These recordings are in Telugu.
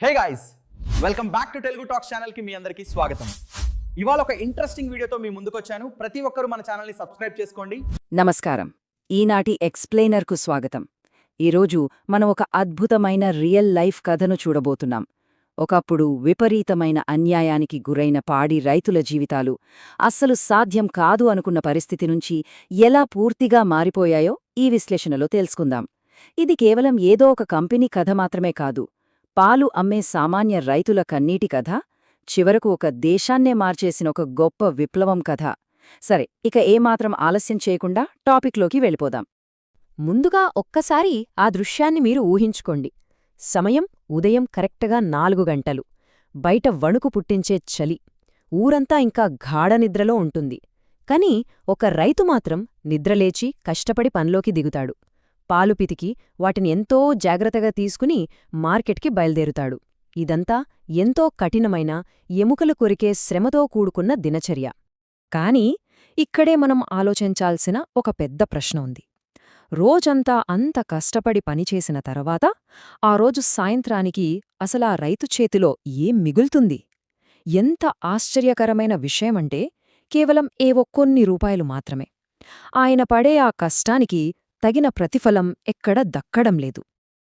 Hey guys, welcome back to Telugu talks ఛానల్కి మీ అందరికీ స్వాగతం. ఇవాళ ఒక ఇంట్రెస్టింగ్ వీడియోతో మీ ముందుకు వచ్చాను. ప్రతి ఒక్కరూ మన ఛానల్ని సబ్స్క్రైబ్ చేసుకోండి. నమస్కారం. ఈనాటి ఎక్స్ప్లెయినర్కు స్వాగతం. ఈరోజు మనం ఒక అద్భుతమైన రియల్ లైఫ్ కథను చూడబోతున్నాం. ఒకప్పుడు విపరీతమైన అన్యాయానికి గురైన పాడి రైతుల జీవితాలు అస్సలు సాధ్యం కాదు అనుకున్న పరిస్థితి నుంచి ఎలా పూర్తిగా మారిపోయాయో ఈ విశ్లేషణలో తెలుసుకుందాం. ఇది కేవలం ఏదో ఒక కంపెనీ కథ మాత్రమే కాదు. పాలు అమ్మే సామాన్య రైతుల కన్నీటి కథ, చివరకు ఒక దేశాన్నే మార్చేసిన ఒక గొప్ప విప్లవం కథ. సరే, ఇక ఏమాత్రం ఆలస్యం చేయకుండా టాపిక్లోకి వెళ్ళిపోదాం. ముందుగా ఒక్కసారి ఆ దృశ్యాన్ని మీరు ఊహించుకోండి. సమయం ఉదయం కరెక్ట్గా 4 గంటలు. బయట వణుకు పుట్టించే చలి. ఊరంతా ఇంకా గాఢనిద్రలో ఉంటుంది. కాని ఒక రైతు మాత్రం నిద్రలేచి కష్టపడి పనిలోకి దిగుతాడు. పాలు పితికి వాటిని ఎంతో జాగ్రత్తగా తీసుకుని మార్కెట్కి బయల్దేరుతాడు. ఇదంతా ఎంతో కఠినమైన, ఎముకలు కొరికే శ్రమతో కూడుకున్న దినచర్య. కాని ఇక్కడే మనం ఆలోచించాల్సిన ఒక పెద్ద ప్రశ్న ఉంది. రోజంతా అంత కష్టపడి పనిచేసిన తర్వాత ఆ రోజు సాయంత్రానికి అసలా రైతు చేతిలో ఏం మిగులుతుంది? ఎంత ఆశ్చర్యకరమైన విషయమంటే కేవలం ఏవో కొన్ని రూపాయలు మాత్రమే. ఆయన పడే ఆ కష్టానికి తగిన ప్రతిఫలం ఎక్కడ దక్కడం లేదు.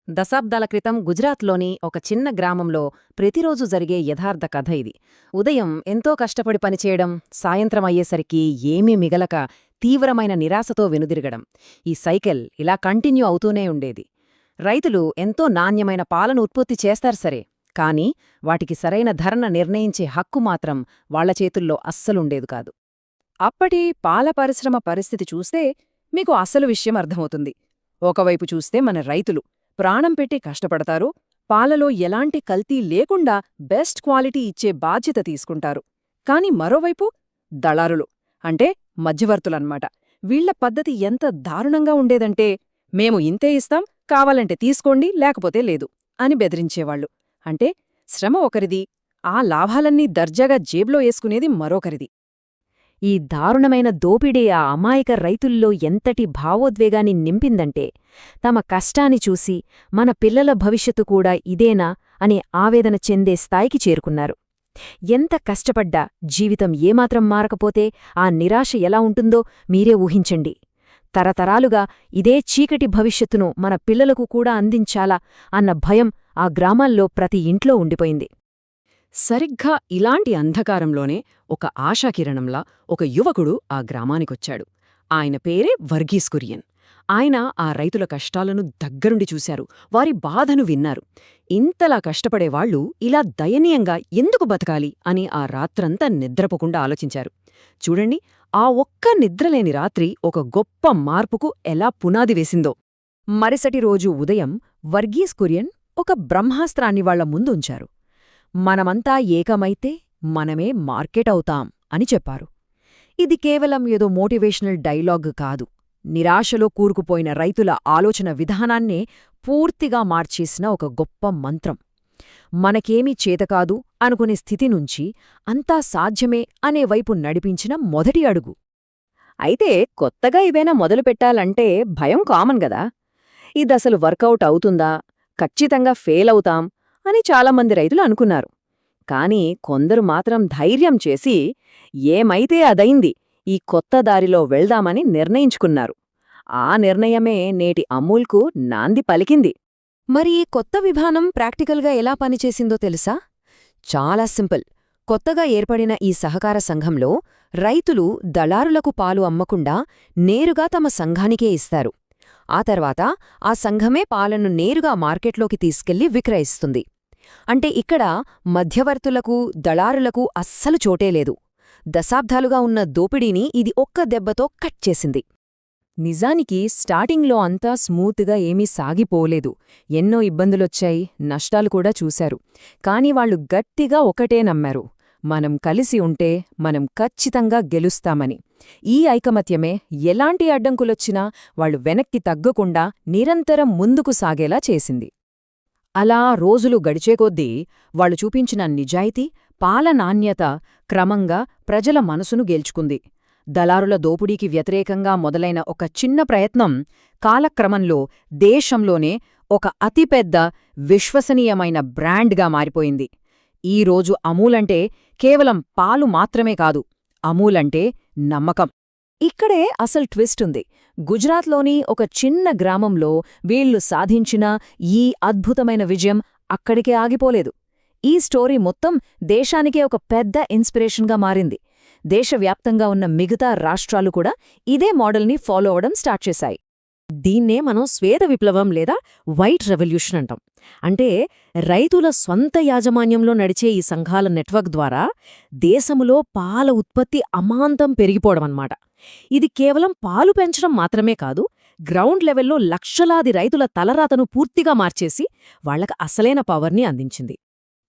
దశాబ్దాల క్రితం గుజరాత్లోని ఒక చిన్న గ్రామంలో ప్రతిరోజు జరిగే యథార్థ కథ ఇది. ఉదయం ఎంతో కష్టపడి పనిచేయడం, సాయంత్రం అయ్యేసరికి ఏమీ మిగలక తీవ్రమైన నిరాశతో వెనుదిరగడం. ఈ సైకిల్ ఇలా కంటిన్యూ అవుతూనే ఉండేది. రైతులు ఎంతో నాణ్యమైన పాలను ఉత్పత్తి చేస్తారు సరే, కానీ వాటికి సరైన ధరన నిర్ణయించే హక్కు మాత్రం వాళ్ల చేతుల్లో అస్సలుండేది కాదు. అప్పటి పాల పరిశ్రమ పరిస్థితి చూస్తే మీకు అసలు విషయం అర్థమవుతుంది. ఒకవైపు చూస్తే మన రైతులు ప్రాణం పెట్టి కష్టపడతారు, పాలలో ఎలాంటి కల్తీ లేకుండా బెస్ట్ క్వాలిటీ ఇచ్చే బాధ్యత తీసుకుంటారు. కాని మరోవైపు దళారులు, అంటే మధ్యవర్తులన్మాట. వీళ్ల పద్ధతి ఎంత దారుణంగా ఉండేదంటే, మేము ఇంతే ఇస్తాం, కావాలంటే తీసుకోండి, లేకపోతే లేదు అని బెదిరించేవాళ్లు. అంటే శ్రమ ఒకరిది, ఆ లాభాలన్నీ దర్జాగా జేబులో వేసుకునేది మరొకరిది. ఈ దారుణమైన దోపిడీ ఆ అమాయక రైతుల్లో ఎంతటి భావోద్వేగాన్ని నింపిందంటే, తమ కష్టాన్ని చూసి మన పిల్లల భవిష్యత్తు కూడా ఇదేనా అనే ఆవేదన చెందే స్థాయికి చేరుకున్నారు. ఎంత కష్టపడ్డా జీవితం ఏమాత్రం మారకపోతే ఆ నిరాశ ఎలా ఉంటుందో మీరే ఊహించండి. తరతరాలుగా ఇదే చీకటి భవిష్యత్తును మన పిల్లలకు కూడా అందించాలా అన్న భయం ఆ గ్రామాల్లో ప్రతి ఇంట్లో ఉండిపోయింది. సరిగ్గా ఇలాంటి అంధకారంలోనే ఒక ఆశాకిరణంలా ఒక యువకుడు ఆ గ్రామానికొచ్చాడు. ఆయన పేరే వర్గీస్ కురియన్. ఆయన ఆ రైతుల కష్టాలను దగ్గరుండి చూశారు, వారి బాధను విన్నారు. ఇంతలా కష్టపడేవాళ్లు ఇలా దయనీయంగా ఎందుకు బతకాలి అని ఆ రాత్రంతా నిద్రపోకుండా ఆలోచించారు. చూడండి, ఆ ఒక్క నిద్రలేని రాత్రి ఒక గొప్ప మార్పుకు ఎలా పునాది వేసిందో. మరుసటి రోజు ఉదయం వర్గీస్ కురియన్ ఒక బ్రహ్మాస్త్రాన్ని వాళ్ల ముందుంచారు. మనమంతా ఏకమైతే మనమే మార్కెట్ అవుతాం అని చెప్పారు. ఇది కేవలం ఏదో మోటివేషనల్ డైలాగ్ కాదు. నిరాశలో కూరుకుపోయిన రైతుల ఆలోచన విధానాన్నే పూర్తిగా మార్చేసిన ఒక గొప్ప మంత్రం. మనకేమీ చేతకాదు అనుకునే స్థితి నుంచి అంతా సాధ్యమే అనే వైపు నడిపించిన మొదటి అడుగు. అయితే కొత్తగా ఇవేనా మొదలుపెట్టాలంటే భయం కామన్ గదా. ఇదసలు వర్కౌట్ అవుతుందా, ఖచ్చితంగా ఫెయిల్ అవుతాం అని చాలామంది రైతులు అనుకున్నారు. కాని కొందరు మాత్రం ధైర్యం చేసి ఏమైతే అదైంది, ఈ కొత్త దారిలో వెళ్దామని నిర్ణయించుకున్నారు. ఆ నిర్ణయమే నేటి అమూల్కు నాంది పలికింది. మరి ఈ కొత్త విధానం ప్రాక్టికల్గా ఎలా పనిచేసిందో తెలుసా? చాలా సింపుల్. కొత్తగా ఏర్పడిన ఈ సహకార సంఘంలో రైతులు దళారులకు పాలు అమ్మకుండా నేరుగా తమ సంఘానికే ఇస్తారు. ఆ తర్వాత ఆ సంఘమే పాలను నేరుగా మార్కెట్లోకి తీసుకెళ్లి విక్రయిస్తుంది. అంటే ఇక్కడ మధ్యవర్తులకు, దళారులకు అస్సలు చోటేలేదు. దశాబ్దాలుగా ఉన్న దోపిడీని ఇది ఒక్క దెబ్బతో కట్ చేసింది. నిజానికి స్టార్టింగ్లో అంతా స్మూత్గా ఏమీ సాగిపోలేదు. ఎన్నో ఇబ్బందులొచ్చాయి, నష్టాలు కూడా చూశారు. కాని వాళ్లు గట్టిగా ఒకటే నమ్మారు: మనం కలిసి ఉంటే మనం ఖచ్చితంగా గెలుస్తామని. ఈ ఐకమత్యమే ఎలాంటి అడ్డంకులొచ్చినా వాళ్లు వెనక్కి తగ్గకుండా నిరంతరం ముందుకు సాగేలా చేసింది. అలా రోజులు గడిచేకొద్దీ వాళ్లు చూపించిన నిజాయితీ, పాల నాణ్యత క్రమంగా ప్రజల మనసును గెలుచుకుంది. దళారుల దోపిడీకి వ్యతిరేకంగా మొదలైన ఒక చిన్న ప్రయత్నం కాలక్రమంలో దేశంలోనే ఒక అతిపెద్ద విశ్వసనీయమైన బ్రాండ్గా మారిపోయింది. ఈరోజు అమూలంటే కేవలం పాలు మాత్రమే కాదు, అమూలంటే నమ్మకం. ఇక్కడే అసలు ట్విస్ట్ ఉంది. గుజరాత్లోని ఒక చిన్న గ్రామంలో వీళ్లు సాధించిన ఈ అద్భుతమైన విజయం అక్కడికే ఆగిపోలేదు. ఈ స్టోరీ మొత్తం దేశానికే ఒక పెద్ద ఇన్స్పిరేషన్గా మారింది. దేశవ్యాప్తంగా ఉన్న మిగతా రాష్ట్రాలు కూడా ఇదే మోడల్ని ఫాలో అవడం స్టార్ట్ చేశాయి. దీన్నే మనం శ్వేత విప్లవం లేదా వైట్ రెవల్యూషన్ అంటాం. అంటే రైతుల స్వంత యాజమాన్యంలో నడిచే ఈ సంఘాల నెట్వర్క్ ద్వారా దేశములో పాల ఉత్పత్తి అమాంతం పెరిగిపోవడమన్నమాట. ఇది కేవలం పాలు పెంచడం మాత్రమే కాదు, గ్రౌండ్ లెవెల్లో లక్షలాది రైతుల తలరాతను పూర్తిగా మార్చేసి వాళ్లకు అసలైన పవర్ని అందించింది.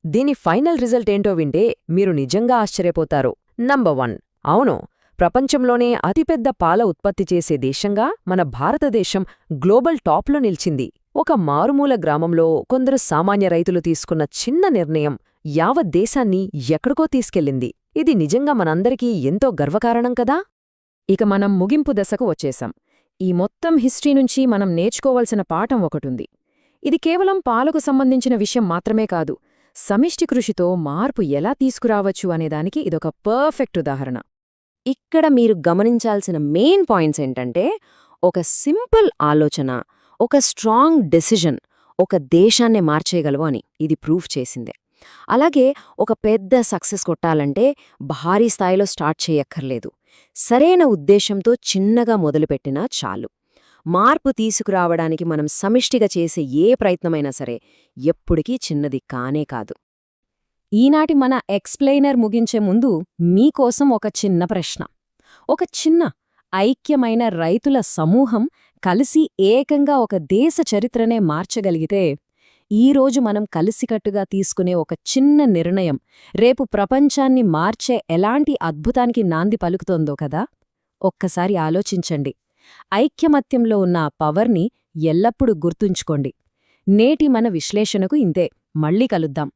దీని ఫైనల్ రిజల్ట్ ఏంటో వింటే మీరు నిజంగా ఆశ్చర్యపోతారు. నంబర్ 1, అవును, ప్రపంచంలోనే అతిపెద్ద పాల ఉత్పత్తి చేసే దేశంగా మన భారతదేశం గ్లోబల్ టాప్లో నిలిచింది. ఒక మారుమూల గ్రామంలో కొందరు సామాన్య రైతులు తీసుకున్న చిన్న నిర్ణయం యావత్ దేశాన్ని ఎక్కడికో తీసుకెళ్ళింది. ఇది నిజంగా మనందరికీ ఎంతో గర్వకారణం కదా. ఇక మనం ముగింపు దశకు వచ్చేశాం. ఈ మొత్తం హిస్టరీ నుంచి మనం నేర్చుకోవాల్సిన పాఠం ఒకటుంది. ఇది కేవలం పాలకు సంబంధించిన విషయం మాత్రమే కాదు, సమిష్టి కృషితో మార్పు ఎలా తీసుకురావచ్చు అనేదానికి ఇదొక పర్ఫెక్ట్ ఉదాహరణ. ఇక్కడ మీరు గమనించాల్సిన మెయిన్ పాయింట్స్ ఏంటంటే, ఒక సింపుల్ ఆలోచన, ఒక స్ట్రాంగ్ డెసిజన్ ఒక దేశాన్నే మార్చేయగలవు అని ఇది ప్రూఫ్ చేసిందే. అలాగే ఒక పెద్ద సక్సెస్ కొట్టాలంటే భారీ స్థాయిలో స్టార్ట్ చేయక్కర్లేదు. సరైన ఉద్దేశంతో చిన్నగా మొదలుపెట్టినా చాలు. మార్పు తీసుకురావడానికి మనం సమిష్టిగా చేసే ఏ ప్రయత్నమైనా సరే ఎప్పుడికీ చిన్నది కానే కాదు. ఈనాటి మన ఎక్స్ప్లెయినర్ ముగించే ముందు మీకోసం ఒక చిన్న ప్రశ్న. ఒక చిన్న ఐక్యమైన రైతుల సమూహం కలిసి ఏకంగా ఒక దేశ చరిత్రనే మార్చగలిగితే, ఈరోజు మనం కలిసికట్టుగా తీసుకునే ఒక చిన్న నిర్ణయం రేపు ప్రపంచాన్ని మార్చే ఎలాంటి అద్భుతానికి నాంది పలుకుతోందో కదా. ఒక్కసారి ఆలోచించండి. ఐక్యమత్యంలో ఉన్న ఆ పవర్ని ఎల్లప్పుడూ గుర్తుంచుకోండి. నేటి మన విశ్లేషణకు ఇంతే. మళ్ళీ కలుద్దాం.